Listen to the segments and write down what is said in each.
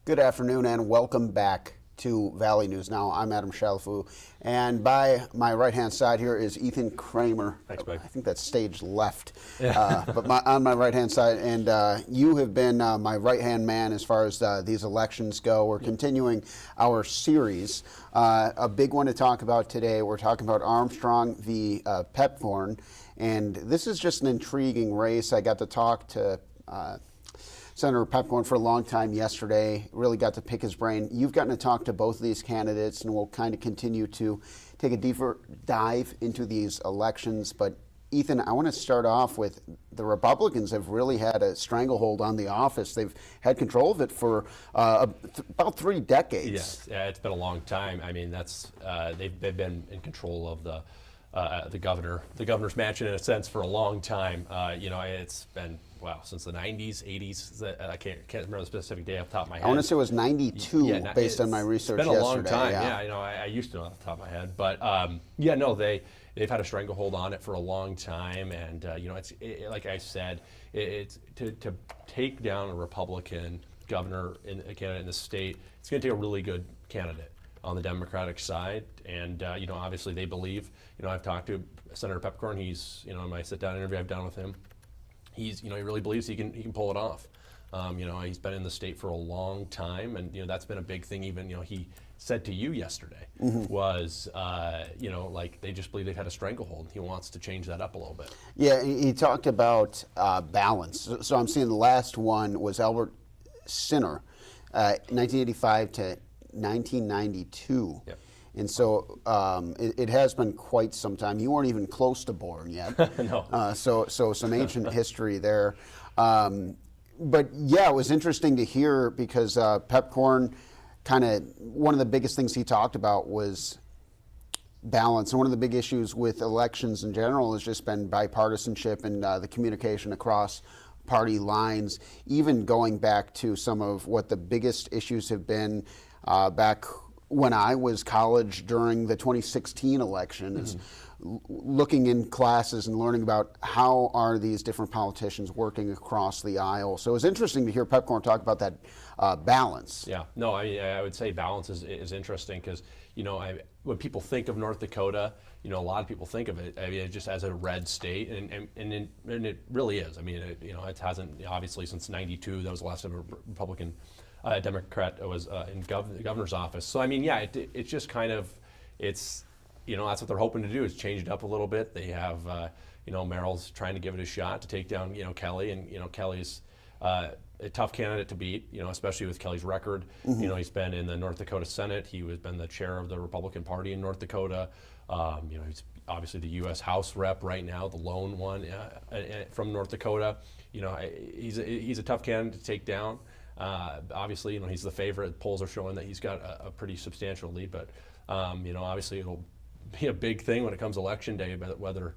Good afternoon and welcome back to Valley News Now. I'm Adam Shalafu, and by my right-hand side here is Ethan Kramer. Thanks, Mike. I think that's stage left, but on my right-hand side, and you have been my right-hand man as far as these elections go. We're continuing our series. A big one to talk about today. We're talking about Armstrong v. Piepkorn, and this is just an intriguing race. I got to talk to Senator Piepkorn for a long time yesterday, really got to pick his brain. You've gotten to talk to both of these candidates, and we'll kind of continue to take a deeper dive into these elections. But Ethan, I want to start off with the Republicans have really had a stranglehold on the office. They've had control of it for about 3 decades. Yes, yeah, it's been a long time. I mean, that's they've been in control of the governor's mansion in a sense for a long time. It's been since the 90s, 80s. I can't remember the specific day off the top of my head. I want to say it was 92, based on my research yesterday. It's been a long time. Yeah, I used to know off the top of my head, but they've had a stranglehold on it for a long time, and like I said, it's to take down a Republican governor candidate in the state. It's going to take a really good candidate on the Democratic side, and obviously they believe. I've talked to Senator Piepkorn. He's in my sit-down interview I've done with him. He really believes he can pull it off. He's been in the state for a long time, and that's been a big thing. Even he said to you yesterday was like they just believe they've had a stranglehold. He wants to change that up a little bit. Yeah, he talked about balance. So I'm seeing the last one was Albert Sinner, 1985 to 1992. Yep. And so it has been quite some time. You weren't even close to born yet. No. So some ancient history there. But yeah, it was interesting to hear because Piepkorn one of the biggest things he talked about was balance. And one of the big issues with elections in general has just been bipartisanship and the communication across party lines, even going back to some of what the biggest issues have been back when I was college during the 2016 election, is looking in classes and learning about how are these different politicians working across the aisle. So it was interesting to hear Piepkorn talk about that balance. Yeah, no, I would say balance is interesting because when people think of North Dakota, a lot of people think of it just as a red state, and it really is. I mean, it hasn't obviously since '92. That was the last time a Republican. Democrat was in the governor's office. So I mean, yeah, it's just kind of, that's what they're hoping to do is change it up a little bit. They have, Merrill's trying to give it a shot to take down, Kelly, and Kelly's a tough candidate to beat, especially with Kelly's record. He's been in the North Dakota Senate. He's been the chair of the Republican Party in North Dakota. He's obviously the U.S. House rep right now, the lone one from North Dakota. He's a tough candidate to take down. Obviously, he's the favorite. Polls are showing that he's got a pretty substantial lead, but obviously it'll be a big thing when it comes election day, but whether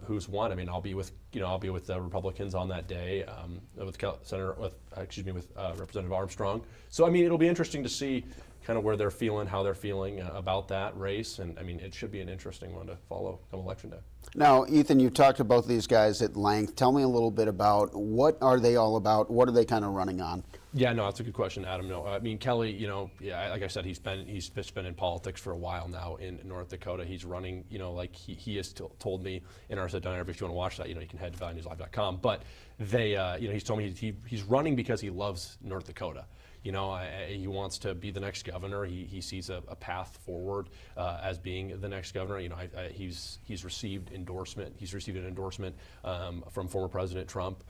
who's won. I mean, I'll be with the Republicans on that day, with Representative Armstrong. So I mean, it'll be interesting to see kind of where they're feeling, how they're feeling about that race, and I mean, it should be an interesting one to follow come election day. Now, Ethan, you've talked to both of these guys at length. Tell me a little bit about what are they all about? What are they kind of running on? Yeah, no, that's a good question, Adam. No, I mean, Kelly, like I said, he's been in politics for a while now in North Dakota. He's running, like he has told me in our sit-down interview. If you want to watch that, you can head to valleynewslive.com. But he's told me he's running because he loves North Dakota. He wants to be the next governor. He sees a path forward as being the next governor. He's received endorsement. He's received an endorsement from former President Trump.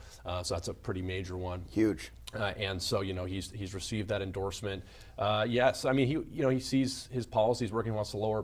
So that's a pretty major one. Huge. And so he's received that endorsement. Yes, I mean he sees his policies working. He wants to lower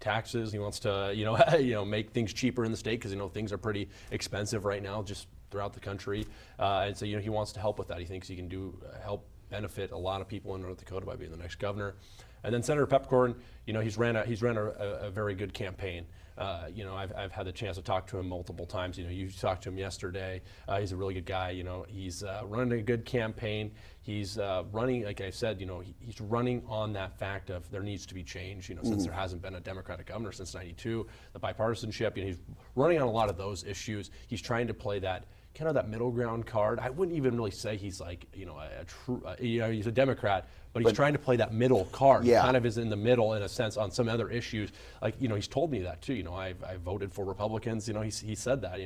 taxes. He wants to make things cheaper in the state because things are pretty expensive right now just throughout the country, and so he wants to help with that. He thinks he can help benefit a lot of people in North Dakota by being the next governor. And then Senator Piepkorn, he's ran a very good campaign. I've had the chance to talk to him multiple times. You talked to him yesterday. He's a really good guy. He's running a good campaign. He's running, like I said, he's running on that fact of there needs to be change. Since there hasn't been a Democratic governor since '92, the bipartisanship. He's running on a lot of those issues. He's trying to play that kind of that middle ground card. I wouldn't even really say he's like, a true, he's a Democrat, but he's trying to play that middle card. Yeah. He kind of is in the middle in a sense on some other issues. Like, he's told me that too. I voted for Republicans. He said that.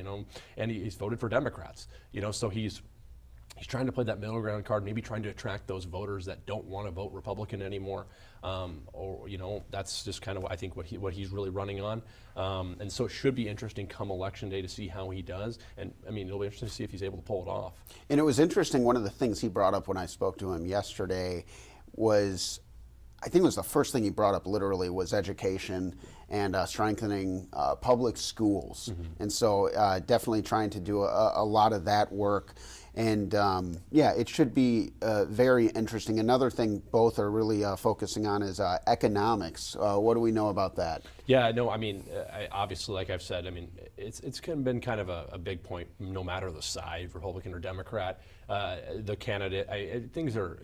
And he's voted for Democrats. So he's trying to play that middle ground card, maybe trying to attract those voters that don't want to vote Republican anymore, that's just kind of I think what he's really running on, and so it should be interesting come election day to see how he does, and I mean it'll be interesting to see if he's able to pull it off. And it was interesting. One of the things he brought up when I spoke to him yesterday was, I think it was the first thing he brought up literally, was education and strengthening public schools. And so definitely trying to do a lot of that work. And yeah, it should be very interesting. Another thing both are really focusing on is economics. What do we know about that? Yeah, no, I mean, obviously, like I've said, I mean, it's been kind of a big point, no matter the side, Republican or Democrat. The candidate, things are,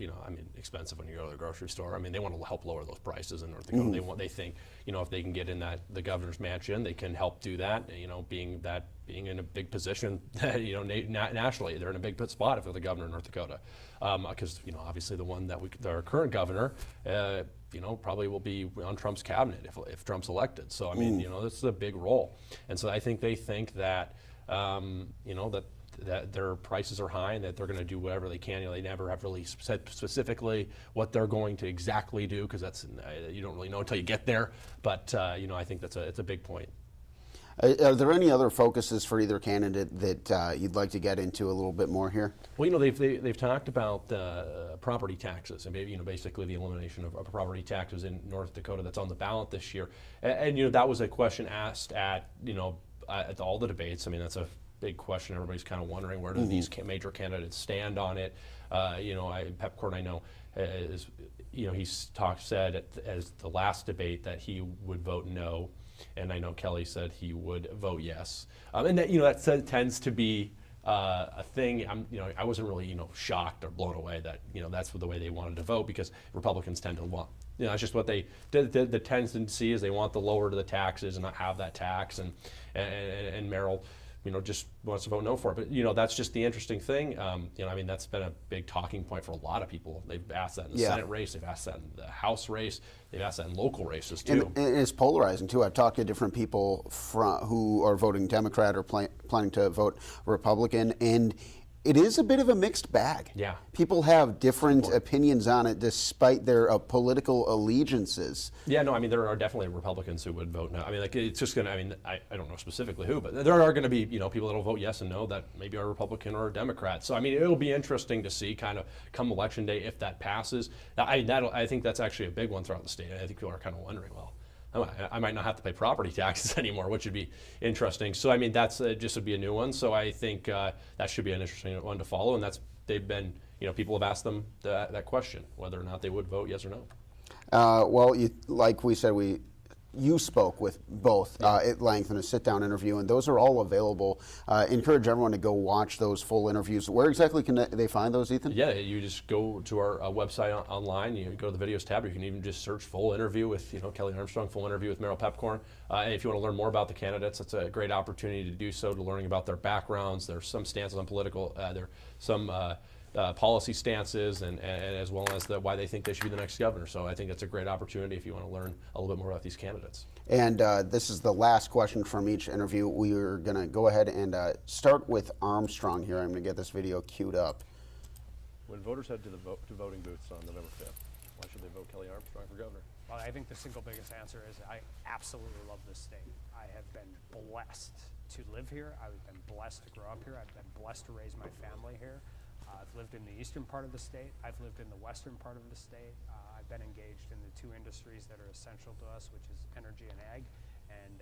expensive when you go to the grocery store. I mean, they want to help lower those prices in North Dakota. They think, if they can get in the governor's mansion, they can help do that. Being in a big position, nationally, they're in a big spot if they're the governor of North Dakota, because obviously the one our current governor, probably will be on Trump's cabinet if Trump's elected. So I mean, this is a big role, and so I think they think that that their prices are high and that they're going to do whatever they can. They never have really said specifically what they're going to exactly do, because that's you don't really know until you get there. But I think it's a big point. Are there any other focuses for either candidate that you'd like to get into a little bit more here? Well, they've talked about property taxes and maybe basically the elimination of property taxes in North Dakota that's on the ballot this year. And that was a question asked at all the debates. I mean, that's a big question. Everybody's kind of wondering where do these major candidates stand on it. Piepkorn, I know, said as the last debate that he would vote no. And I know Kelly said he would vote yes, and that tends to be a thing. I wasn't really shocked or blown away that that's the way they wanted to vote, because Republicans tend to want it's just what they the tendency is they want the lower to the taxes and not have that tax, and Merrill just wants to vote no for it. But that's just the interesting thing. I mean, that's been a big talking point for a lot of people. They've asked that in the Senate race. They've asked that in the House race. They've asked that in local races too. And it's polarizing too. I've talked to different people who are voting Democrat or planning to vote Republican, and it is a bit of a mixed bag. Yeah. People have different opinions on it despite their political allegiances. Yeah, no, I mean, there are definitely Republicans who would vote no. I mean, it's just going to, I don't know specifically who, but there are going to be, people that will vote yes and no that maybe are Republican or a Democrat. So, I mean, it'll be interesting to see kind of come election day if that passes. I think that's actually a big one throughout the state. I think people are kind of wondering, well, I might not have to pay property taxes anymore, which would be interesting. So, I mean, that's just would be a new one. So I think that should be an interesting one to follow. And they've been, people have asked them that question, whether or not they would vote yes or no. Well, like we said, you spoke with both at length in a sit-down interview, and those are all available. Encourage everyone to go watch those full interviews. Where exactly can they find those, Ethan? Yeah, you just go to our website online. You go to the videos tab. Or you can even just search "full interview" with Kelly Armstrong, "full interview with Merrill Piepkorn." And if you want to learn more about the candidates, it's a great opportunity to do so. To learning about their backgrounds, there's some stances on political, there some policy stances, and as well as why they think they should be the next governor. So I think it's a great opportunity if you want to learn a little bit more about these candidates. And this is the last question from each interview. We are going to go ahead and start with Armstrong here. I'm going to get this video queued up. When voters head to voting booths on November 5th, why should they vote Kelly Armstrong for governor? Well, I think the single biggest answer is I absolutely love this state. I have been blessed to live here. I've been blessed to grow up here. I've been blessed to raise my family here. I've lived in the eastern part of the state. I've lived in the western part of the state. I've been engaged in the two industries that are essential to us, which is energy and ag. And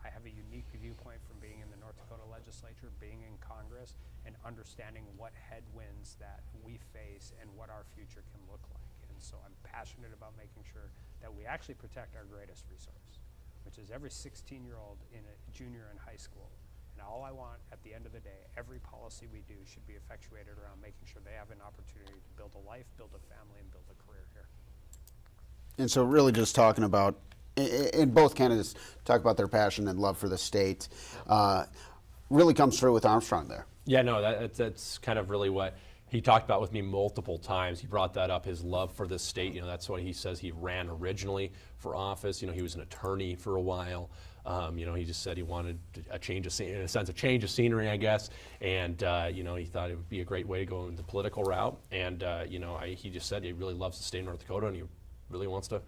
I have a unique viewpoint from being in the North Dakota legislature, being in Congress, and understanding what headwinds that we face and what our future can look like. And so I'm passionate about making sure that we actually protect our greatest resource, which is every 16-year-old in a junior in high school. And all I want at the end of the day, every policy we do should be effectuated around making sure they have an opportunity to build a life, build a family, and build a career here. And so really just talking about, and both candidates talk about their passion and love for the state, really comes through with Armstrong there. Yeah, no, that's kind of really what he talked about with me multiple times. He brought that up, his love for this state. You know, that's what he says. He ran originally for office. You know, he was an attorney for a while. You know, he just said he wanted a change of scene, in a sense, a change of scenery, I guess. And you know, he thought it would be a great way to go in the political route. And you know, he just said he really loves the state of North Dakota, and he really wants to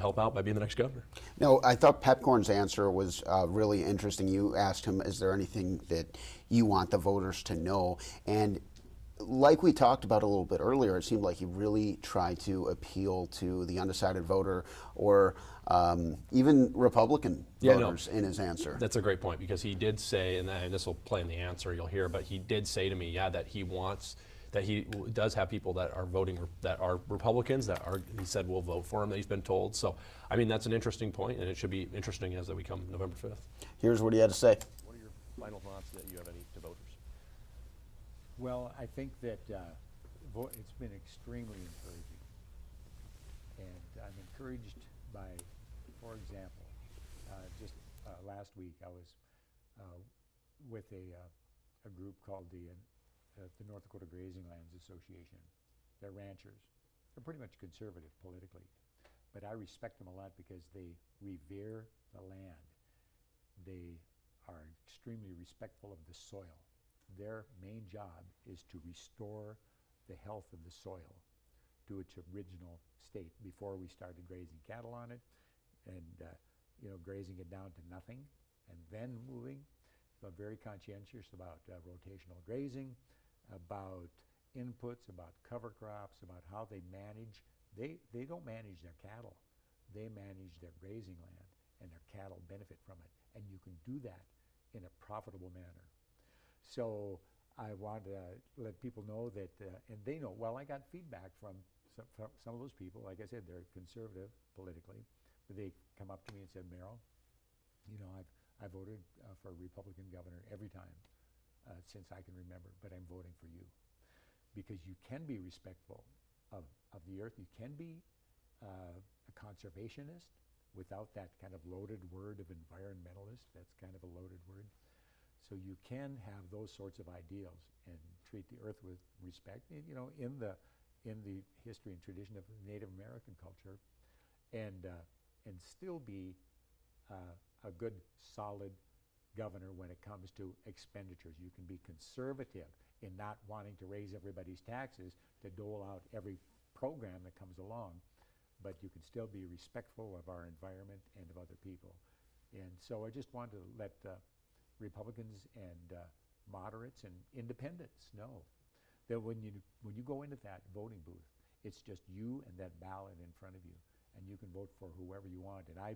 help out by being the next governor. No, I thought Piepkorn's answer was really interesting. You asked him, is there anything that you want the voters to know? And like we talked about a little bit earlier, it seemed like he really tried to appeal to the undecided voter or even Republican voters in his answer. That's a great point, because he did say, and this will play in the answer you'll hear, but he did say to me, yeah, that he does have people that are voting, that are Republicans, that are, he said, will vote for him, that he's been told. So, I mean, that's an interesting point, and it should be interesting as we come November 5th. Here's what he had to say. What are your final thoughts that you have any to voters? Well, I think that it's been extremely encouraging. And I'm encouraged by, for example, just last week I was with a group called the North Dakota Grazing Lands Association. They're ranchers. They're pretty much conservative politically, but I respect them a lot because they revere the land. They are extremely respectful of the soil. Their main job is to restore the health of the soil to its original state before we started grazing cattle on it and you know, grazing it down to nothing and then moving. But very conscientious about rotational grazing, about inputs, about cover crops, about how they manage. They don't manage their cattle. They manage their grazing land, and their cattle benefit from it. And you can do that in a profitable manner. So I want to let people know that, and they know, well, I got feedback from some of those people. Like I said, they're conservative politically, but they come up to me and said, Merrill, you know, I voted for a Republican governor every time since I can remember, but I'm voting for you. Because you can be respectful of the earth. You can be a conservationist without that kind of loaded word of environmentalist. That's kind of a loaded word. So you can have those sorts of ideals and treat the earth with respect, you know, in the history and tradition of Native American culture, and still be a good, solid governor when it comes to expenditures. You can be conservative in not wanting to raise everybody's taxes to dole out every program that comes along, but you can still be respectful of our environment and of other people. And so I just want to let Republicans and moderates and independents know that when you go into that voting booth, it's just you and that ballot in front of you, and you can vote for whoever you want. And I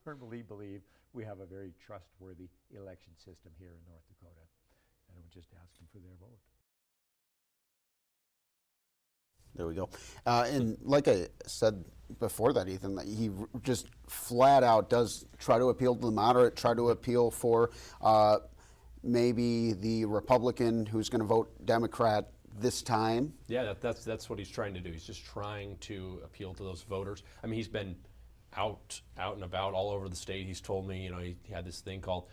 firmly believe we have a very trustworthy election system here in North Dakota, and I'm just asking for their vote. There we go. And like I said before that, Ethan, that he just flat out does try to appeal to the moderate, try to appeal for maybe the Republican who's going to vote Democrat this time. Yeah, that's what he's trying to do. He's just trying to appeal to those voters. I mean, he's been out and about all over the state. He's told me, you know, he had this thing called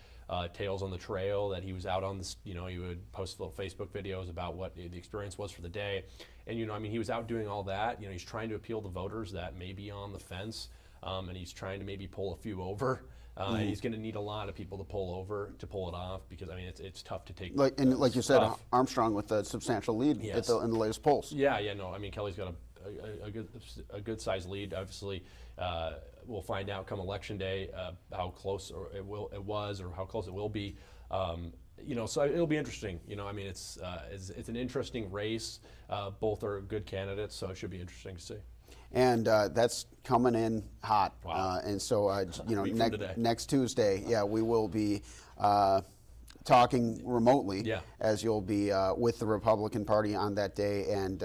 Tales on the Trail, that he was out on this, you know, he would post little Facebook videos about what the experience was for the day. And, you know, I mean, he was out doing all that. You know, he's trying to appeal to voters that may be on the fence, and he's trying to maybe pull a few over. And he's going to need a lot of people to pull over to pull it off, because, I mean, it's tough to take. Like you said, Armstrong with a substantial lead in the latest polls. Yeah, no, I mean, Kelly's got a good sized lead. Obviously, we'll find out come election day how close it was, or how close it will be. You know, so it'll be interesting. You know, I mean, it's an interesting race. Both are good candidates, so it should be interesting to see. And that's coming in hot. Wow. And so, you know, today. next Tuesday, we will be talking remotely, as you'll be with the Republican Party on that day. And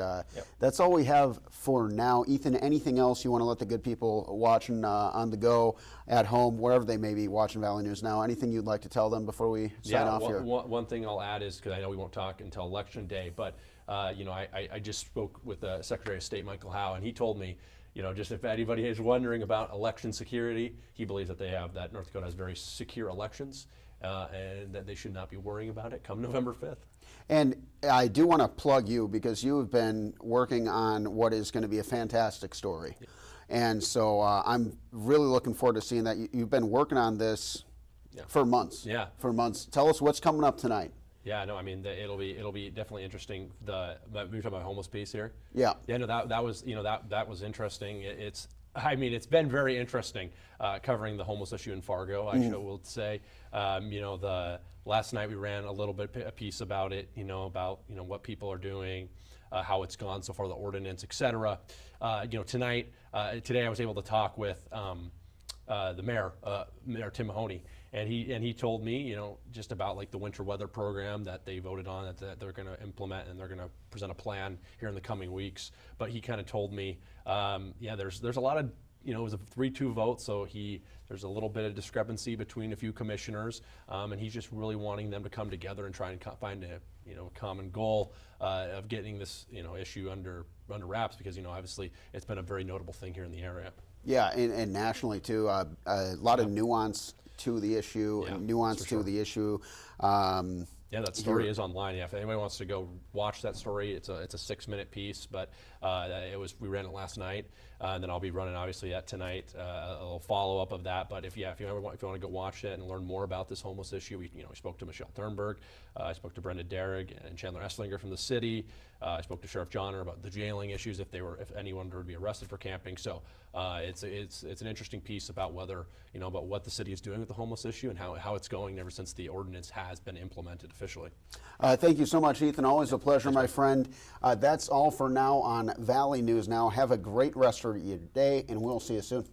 that's all we have for now. Ethan, anything else you want to let the good people watching on the go, at home, wherever they may be watching Valley News Now, anything you'd like to tell them before we sign off here? One thing I'll add is, because I know we won't talk until Election Day, but you know, I just spoke with the Secretary of State, Michael Howe, and he told me, you know, just if anybody is wondering about election security, he believes that North Dakota has very secure elections. and that they should not be worrying about it come November 5th. And I do want to plug you because you have been working on what is going to be a fantastic story. Yeah. And so I'm really looking forward to seeing that. You've been working on this for months. Yeah. For months. Tell us what's coming up tonight. Yeah, no, I mean it'll be definitely interesting. We were talking about homeless piece here. Yeah. Yeah, no, that was that was interesting. It's been very interesting covering the homeless issue in Fargo. I will say, the last night we ran a little bit a piece about it. About what people are doing, how it's gone so far, the ordinance, etc. Today I was able to talk with the mayor, Mayor Tim Mahoney. And he told me, just about like the winter weather program that they voted on that they're going to implement, and they're going to present a plan here in the coming weeks. But he kind of told me, there's a lot of, it was a 3-2 vote, so there's a little bit of discrepancy between a few commissioners, and he's just really wanting them to come together and try and find a common goal of getting this issue under wraps, because obviously it's been a very notable thing here in the area. Yeah, and nationally too, a lot of nuance to the issue, and nuance to the issue. Yeah, that story is online. Yeah, if anybody wants to go watch that story, it's a 6-minute piece, but we ran it last night, and then I'll be running obviously that tonight, a little follow up of that. But if you want to go watch it and learn more about this homeless issue, we spoke to Michelle Thurnberg, I spoke to Brenda Derrig and Chandler Esslinger from the city. I spoke to Sheriff Johnner about the jailing issues if anyone were to be arrested for camping. So it's an interesting piece about whether about what the city is doing with the homeless issue and how it's going ever since the ordinance has been implemented officially. Thank you so much, Ethan. Always a pleasure, my friend. That's all for now on Valley News Now. Have a great rest of your day, and we'll see you soon.